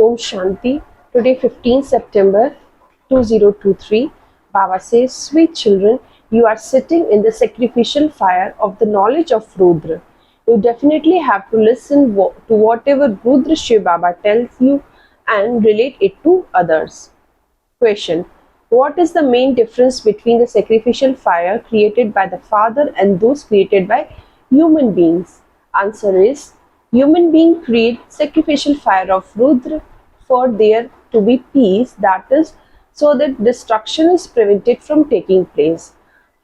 Om Shanti. Today 15 September 2023. Baba says, sweet children, you are sitting in the sacrificial fire of the knowledge of Rudra. You definitely have to listen to whatever Rudra Shiv Baba tells you and relate it to others. Question. What is the main difference between the sacrificial fire created by the Father and those created by human beings? Answer is, human beings create sacrificial fire of Rudra for there to be peace, that is, so that destruction is prevented from taking place.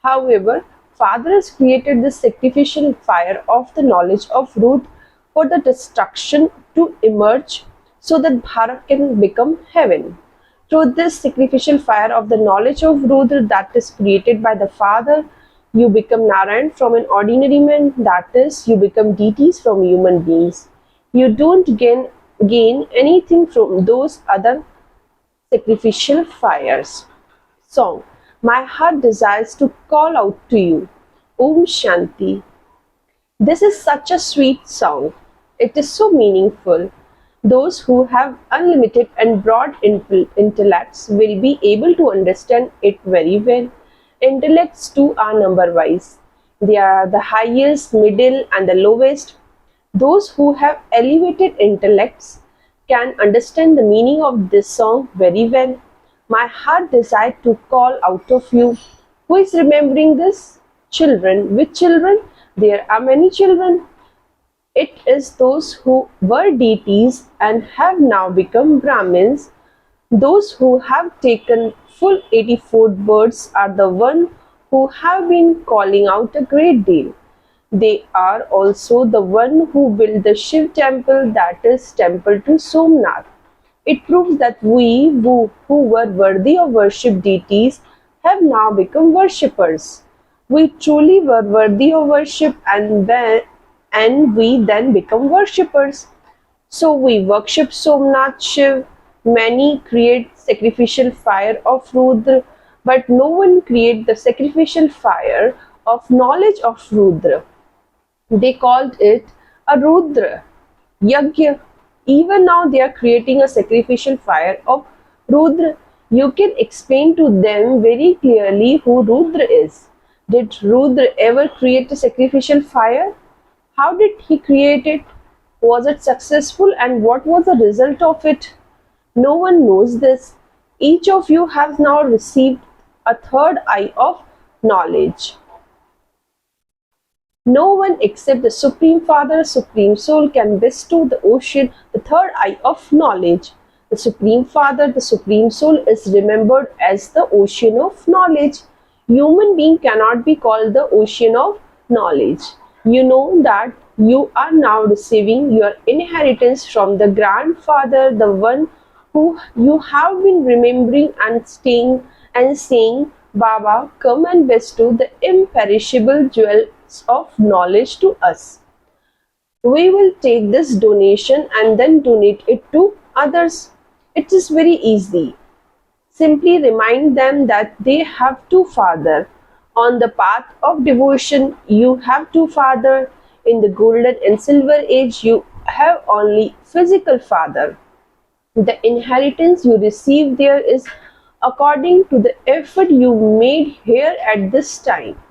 However, Father has created the sacrificial fire of the knowledge of Rudra for the destruction to emerge so that Bharat can become heaven. Through this sacrificial fire of the knowledge of Rudra that is created by the Father, you become Narayan from an ordinary man, that is, you become deities from human beings. You don't gain anything from those other sacrificial fires. Song. My heart desires to call out to you. Om Shanti. This is such a sweet song. It is so meaningful. Those who have unlimited and broad intellects will be able to understand it very well. Intellects too are number-wise. They are the highest, middle, and the lowest. Those who have elevated intellects can understand the meaning of this song very well. My heart desired to call out of you. Who is remembering this? Children. Which children? There are many children. It is those who were deities and have now become Brahmins. Those who have taken full 84 births are the ones who have been calling out a great deal. They are also the one who built the Shiv temple, that is temple to Somnath. It proves that we who were worthy of worship deities have now become worshippers. We truly were worthy of worship and we then become worshippers. So we worship Somnath Shiv. Many create sacrificial fire of Rudra, but no one create the sacrificial fire of knowledge of Rudra. They called it a Rudra Yajna. Even now they are creating a sacrificial fire of Rudra. You can explain to them very clearly who Rudra is. Did Rudra ever create a sacrificial fire? How did he create it? Was it successful and what was the result of it? No one knows this. Each of you has now received a third eye of knowledge. No one except the Supreme Father, Supreme Soul can bestow the ocean, the third eye of knowledge. The Supreme Father, the Supreme Soul is remembered as the ocean of knowledge. Human being cannot be called the ocean of knowledge. You know that you are now receiving your inheritance from the grandfather, the one who you have been remembering and saying, Baba, come and bestow the imperishable jewels of knowledge to us. We will take this donation and then donate it to others. It is very easy. Simply remind them that they have two fathers. On the path of devotion, you have two fathers. In the golden and silver age, you have only physical father. The inheritance you receive there is according to the effort you made here at this time.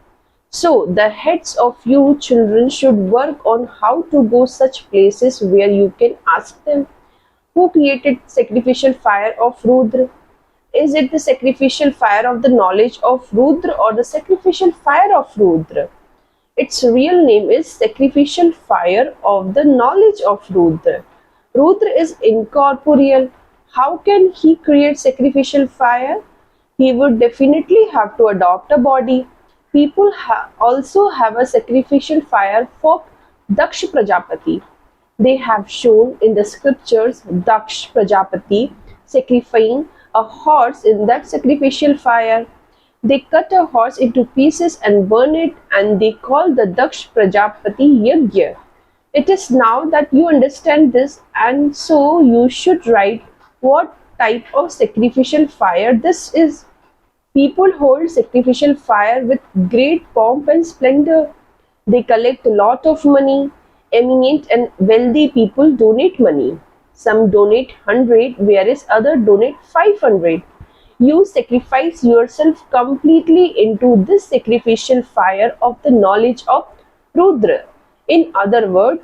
So, the heads of you children should work on how to go such places where you can ask them, who created sacrificial fire of Rudra? Is it the sacrificial fire of the knowledge of Rudra or the sacrificial fire of Rudra? Its real name is sacrificial fire of the knowledge of Rudra. Rudra is incorporeal. How can he create sacrificial fire? He would definitely have to adopt a body. People also have a sacrificial fire for Daksh Prajapati. They have shown in the scriptures Daksh Prajapati sacrificing a horse in that sacrificial fire. They cut a horse into pieces and burn it, and they call the Daksh Prajapati Yajna. It is now that you understand this, and so you should write what type of sacrificial fire this is. People hold sacrificial fire with great pomp and splendor. They collect a lot of money. Eminent and wealthy people donate money. some donate 100, whereas others donate 500. You sacrifice yourself completely into this sacrificial fire of the knowledge of Rudra. In other words,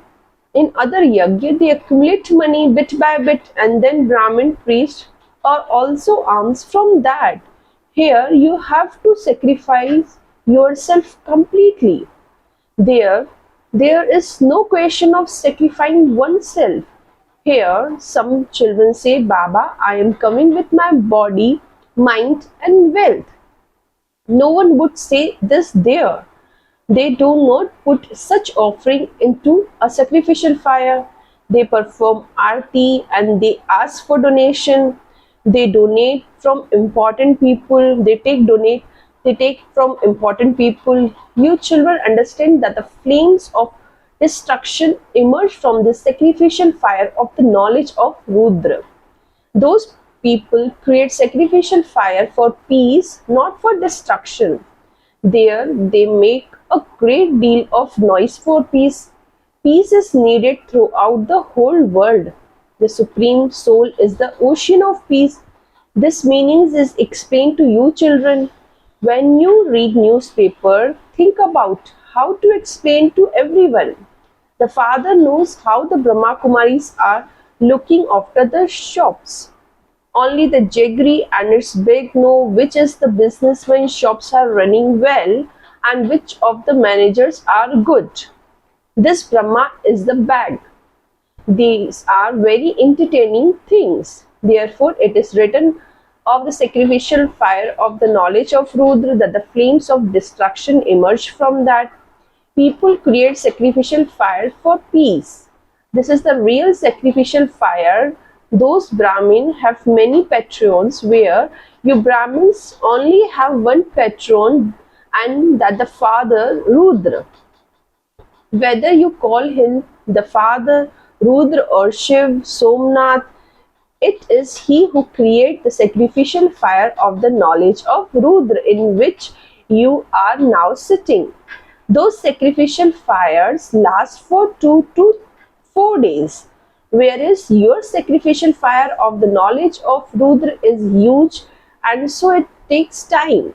in other yajna, they accumulate money bit by bit, and then Brahmin priests are also alms from that. Here you have to sacrifice yourself completely. There, there is no question of sacrificing oneself. Here, some children say, Baba, I am coming with my body, mind, and wealth. No one would say this there. They do not put such offering into a sacrificial fire. They perform arti and they ask for donation. They donate from important people. They take from important people. You children understand that the flames of destruction emerge from the sacrificial fire of the knowledge of Rudra. Those people create sacrificial fire for peace, not for destruction. There they make a great deal of noise for peace. Peace is needed throughout the whole world. The Supreme Soul is the ocean of peace. This meaning is explained to you children. When you read newspaper, think about how to explain to everyone. The father knows how the Brahmakumaris are looking after the shops. Only the jaggery and its big know which is the business when shops are running well and which of the managers are good. This Brahma is the bag. These are very entertaining things. Therefore, it is written of the sacrificial fire of the knowledge of Rudra that the flames of destruction emerge from that. People create sacrificial fire for peace. This is the real sacrificial fire. Those Brahmin have many patrons, where you Brahmins only have one patron, and that the father Rudra. Whether you call him the father Rudra or Shiv, Somnath, it is he who creates the sacrificial fire of the knowledge of Rudra in which you are now sitting. Those sacrificial fires last for 2 to 4 days, whereas your sacrificial fire of the knowledge of Rudra is huge, and so it takes time.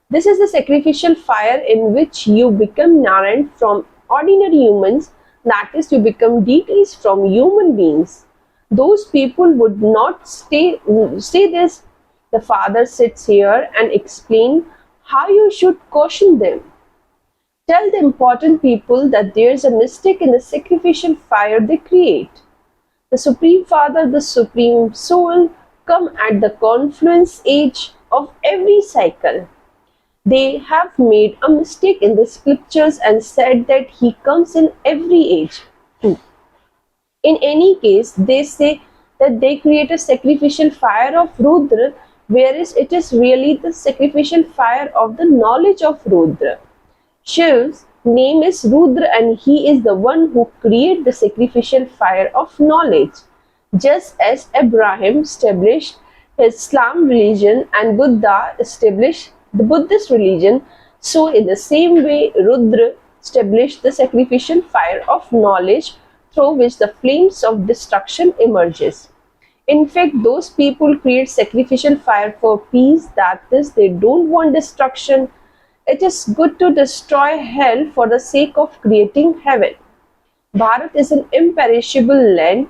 This is the sacrificial fire in which you become Narayan from ordinary humans, that is, you become deities from human beings. Those people would not say this. The father sits here and explains how you should caution them. Tell the important people that there is a mistake in the sacrificial fire they create. The Supreme Father, the Supreme Soul, come at the confluence age of every cycle. They have made a mistake in the scriptures and said that he comes in every age too. In any case, they say that they create a sacrificial fire of Rudra, whereas it is really the sacrificial fire of the knowledge of Rudra. Shiv's name is Rudra, and he is the one who created the sacrificial fire of knowledge. Just as Abraham established his Islam religion and Buddha established the Buddhist religion, so in the same way Rudra established the sacrificial fire of knowledge through which the flames of destruction emerges. In fact, those people create sacrificial fire for peace, that is, they don't want destruction. It is good to destroy hell for the sake of creating heaven. Bharat is an imperishable land.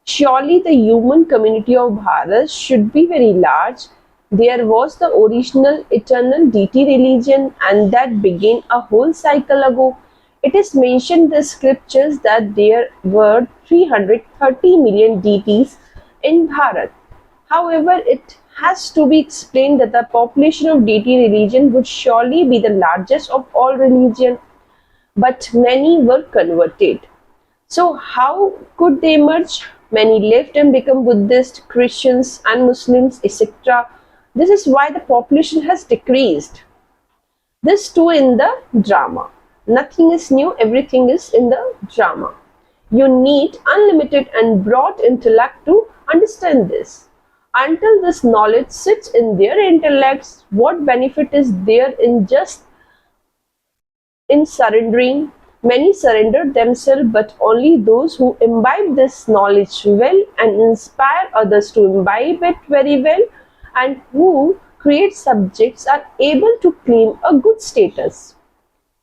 Surely the human community of Bharat should be very large. There was the original eternal deity religion, and that began a whole cycle ago. It is mentioned in the scriptures that there were 330 million deities in Bharat. However, it has to be explained that the population of deity religion would surely be the largest of all religion, but many were converted. So how could they emerge? Many left and become Buddhist, Christians and Muslims, etc. This is why the population has decreased. This too in the drama. Nothing is new, everything is in the drama. You need unlimited and broad intellect to understand this. Until this knowledge sits in their intellects, what benefit is there in just in surrendering? Many surrender themselves, but only those who imbibe this knowledge well and inspire others to imbibe it very well, and who create subjects, are able to claim a good status.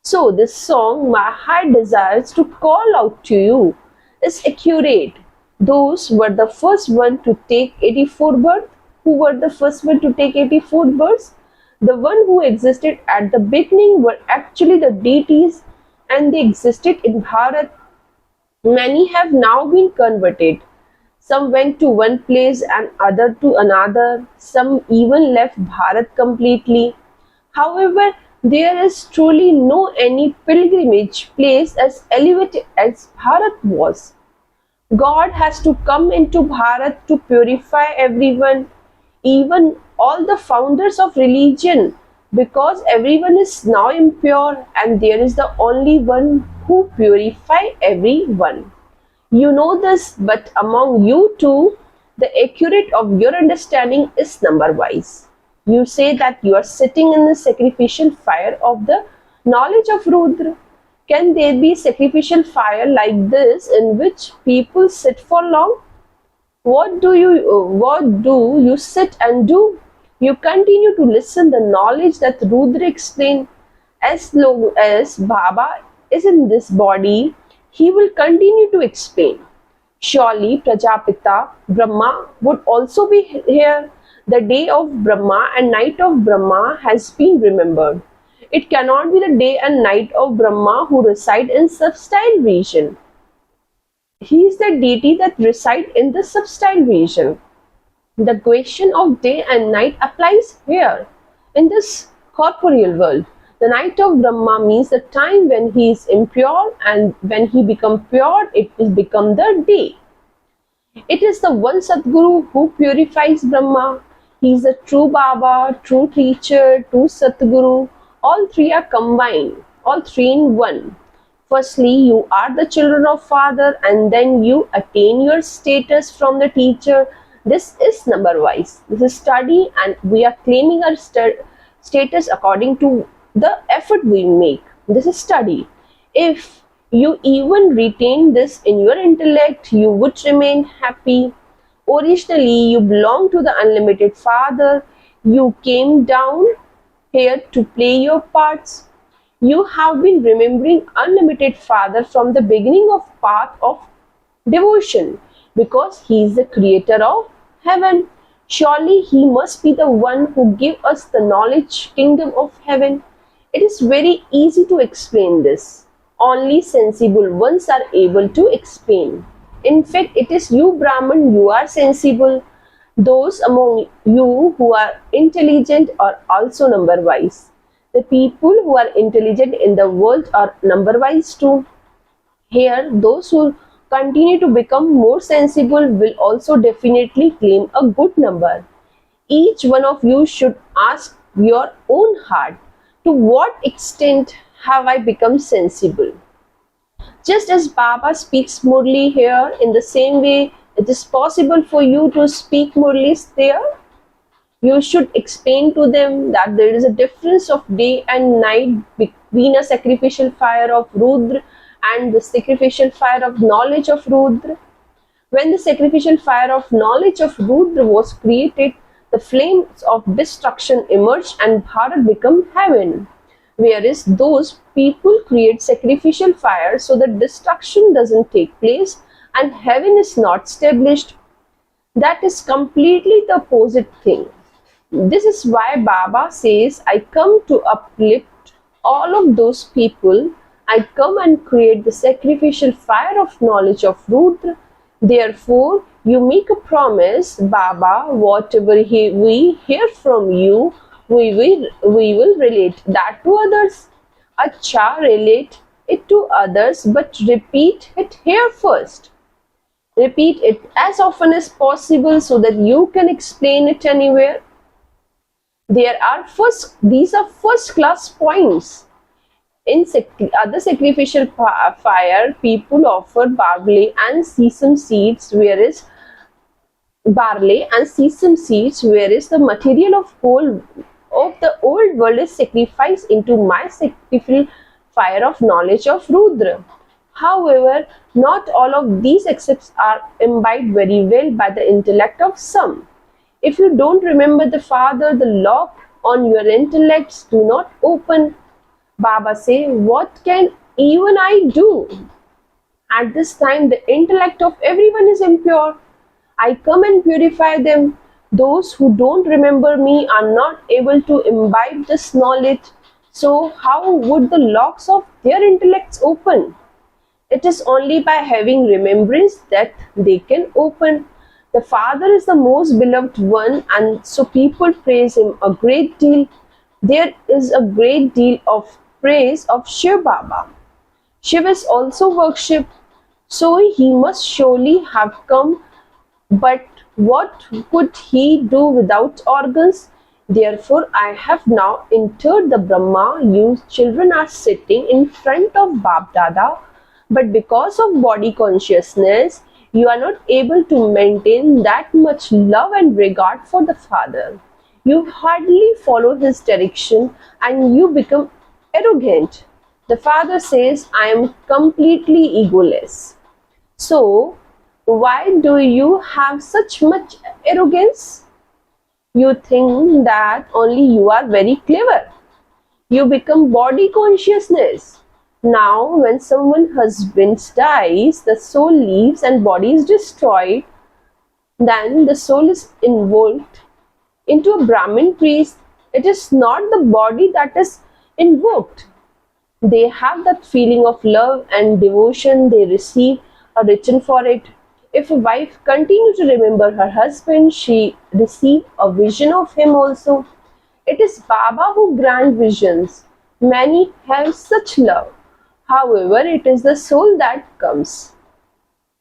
So this song, My Heart Desires to Call Out to You, is accurate. Those were the first one to take 84 births. Who were the first one to take 84 births? The one who existed at the beginning were actually the deities, and they existed in Bharat. Many have now been converted. Some went to one place and other to another. Some even left Bharat completely. However, there is truly no any pilgrimage place as elevated as Bharat was. God has to come into Bharat to purify everyone, even all the founders of religion, because everyone is now impure and there is the only one who purify everyone. You know this, but among you two, the accurate of your understanding is number wise. You say that you are sitting in the sacrificial fire of the knowledge of Rudra. Can there be sacrificial fire like this in which people sit for long? What do you sit and do? You continue to listen the knowledge that Rudra explained. As long as Baba is in this body, he will continue to explain. Surely Prajapita Brahma would also be here. The day of Brahma and night of Brahma has been remembered. It cannot be the day and night of Brahma who reside in substile region. He is the deity that reside in the substile region. The question of day and night applies here, in this corporeal world. The night of Brahma means the time when he is impure, and when he becomes pure, it will become the day. It is the one Sadguru who purifies Brahma. He is the true Baba, true teacher, true Sadguru. All three are combined, all three in one. Firstly, you are the children of Father, and then you attain your status from the teacher. This is number wise. This is study, and we are claiming our status according to the effort we make. This is study. If you even retain this in your intellect, you would remain happy. Originally, you belong to the unlimited Father. You came down here to play your parts. You have been remembering unlimited Father from the beginning of path of devotion, because he is the creator of heaven. Surely he must be the one who give us the knowledge kingdom of heaven. It is very easy to explain this. Only sensible ones are able to explain. In fact, it is you Brahman, you are sensible. Those among you who are intelligent are also number wise. The people who are intelligent in the world are number wise too. Here, those who continue to become more sensible will also definitely claim a good number. Each one of you should ask your own heart, to what extent have I become sensible? Just as Baba speaks Murli here, in the same way it is possible for you to speak Murlis there. You should explain to them that there is a difference of day and night between a sacrificial fire of Rudra and the sacrificial fire of knowledge of Rudra. When the sacrificial fire of knowledge of Rudra was created, the flames of destruction emerged and Bharat became heaven. Whereas those people create sacrificial fire so that destruction doesn't take place and heaven is not established. That is completely the opposite thing. This is why Baba says, I come to uplift all of those people. I come and create the sacrificial fire of knowledge of Rudra. Therefore, you make a promise, Baba, whatever we hear from you, we will relate that to others. Acha, relate it to others, but repeat it here first. Repeat it as often as possible so that you can explain it anywhere. These are first class points. In other sacrificial fire, people offer barley and sesame seeds, whereas the material of the old world is sacrificed into my sacrificial fire of knowledge of Rudra. However, not all of these aspects are imbibed very well by the intellect of some. If you don't remember the father, the lock on your intellects do not open. Baba say, what can even I do? At this time, the intellect of everyone is impure. I come and purify them. Those who don't remember me are not able to imbibe this knowledge. So, how would the locks of their intellects open? It is only by having remembrance that they can open. The Father is the most beloved one, and so people praise him a great deal. There is a great deal of praise of Shiv Baba. Shiv is also worshipped, so he must surely have come. But what could he do without organs? Therefore, I have now entered the Brahma. You children are sitting in front of Bab Dada, but because of body consciousness, you are not able to maintain that much love and regard for the Father. You hardly follow his direction and you become arrogant. The Father says, I am completely egoless. So, why do you have such much arrogance? You think that only you are very clever. You become body consciousness. Now, when someone's husband dies, the soul leaves and body is destroyed. Then the soul is involved into a Brahmin priest. It is not the body that is invoked. They have that feeling of love and devotion. They receive a return for it. If a wife continues to remember her husband, she receives a vision of him also. It is Baba who grants visions. Many have such love. However, it is the soul that comes.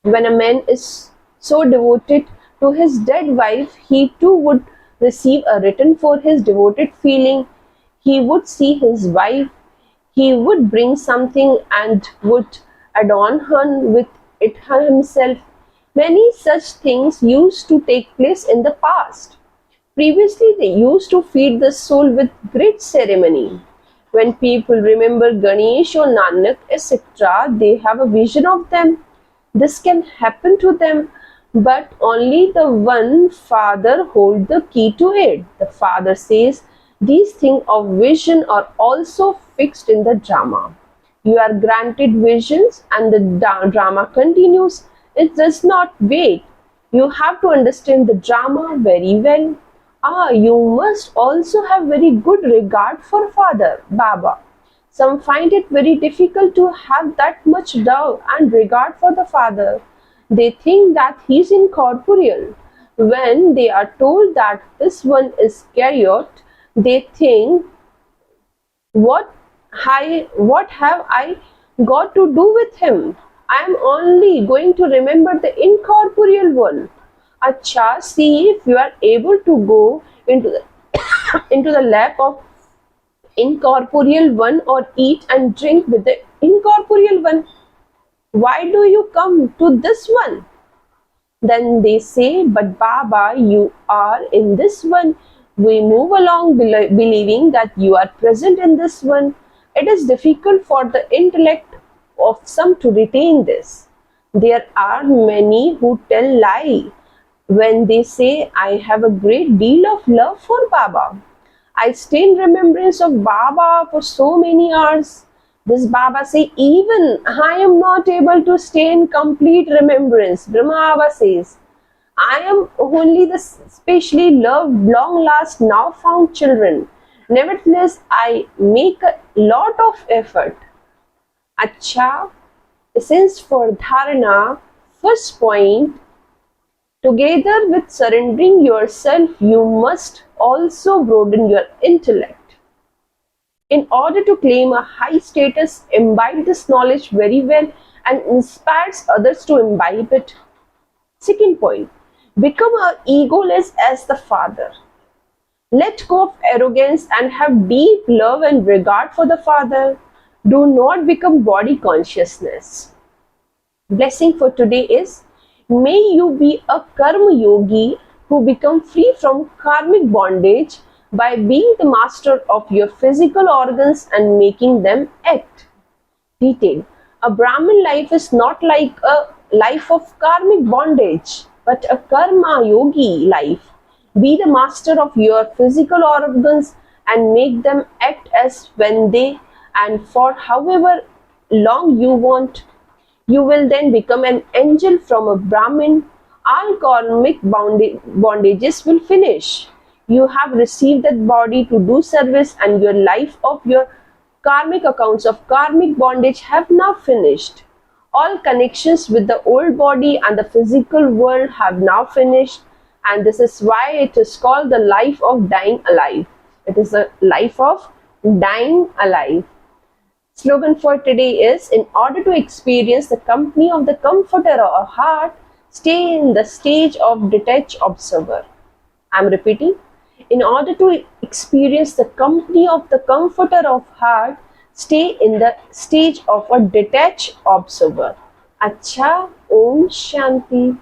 When a man is so devoted to his dead wife, he too would receive a return for his devoted feeling. He would see his wife. He would bring something and would adorn her with it himself. Many such things used to take place in the past. Previously, they used to feed the soul with great ceremony. When people remember Ganesh or Nanak, etc., they have a vision of them. This can happen to them, but only the one Father holds the key to it. The Father says, these things of vision are also fixed in the drama. You are granted visions and the drama continues. It does not wait. You have to understand the drama very well. You must also have very good regard for Father, Baba. Some find it very difficult to have that much love and regard for the Father. They think that he is incorporeal. When they are told that this one is chariot, they think, what have I got to do with him? I am only going to remember the incorporeal one. Acha, see if you are able to go into the into the lap of incorporeal one or eat and drink with the incorporeal one. Why do you come to this one? Then they say, but Baba, you are in this one. We move along believing that you are present in this one. It is difficult for the intellect of some to retain this. There are many who tell lie when they say, I have a great deal of love for Baba. I stay in remembrance of Baba for so many hours. This Baba say, even I am not able to stay in complete remembrance. Brahma Baba says, I am only the specially loved, long last, now found children. Nevertheless, I make a lot of effort. Acha, essence for dharana, first point, together with surrendering yourself, you must also broaden your intellect. In order to claim a high status, imbibe this knowledge very well and inspires others to imbibe it. Second point, become egoless as the Father. Let go of arrogance and have deep love and regard for the Father. Do not become body consciousness. Blessing for today is, may you be a karma yogi who become free from karmic bondage by being the master of your physical organs and making them act. detail. A Brahmin life is not like a life of karmic bondage, but a karma yogi life. Be the master of your physical organs and make them act as when they and for however long you want. You will then become an angel from a Brahmin. All karmic bondages will finish. You have received that body to do service, and your life of your karmic accounts of karmic bondage have now finished. All connections with the old body and the physical world have now finished, and this is why it is called the life of dying alive. It is a life of dying alive. Slogan for today is, in order to experience the company of the comforter of heart, stay in the stage of detached observer. I am repeating. In order to experience the company of the comforter of heart, stay in the stage of a detached observer. Acha, Om Shanti.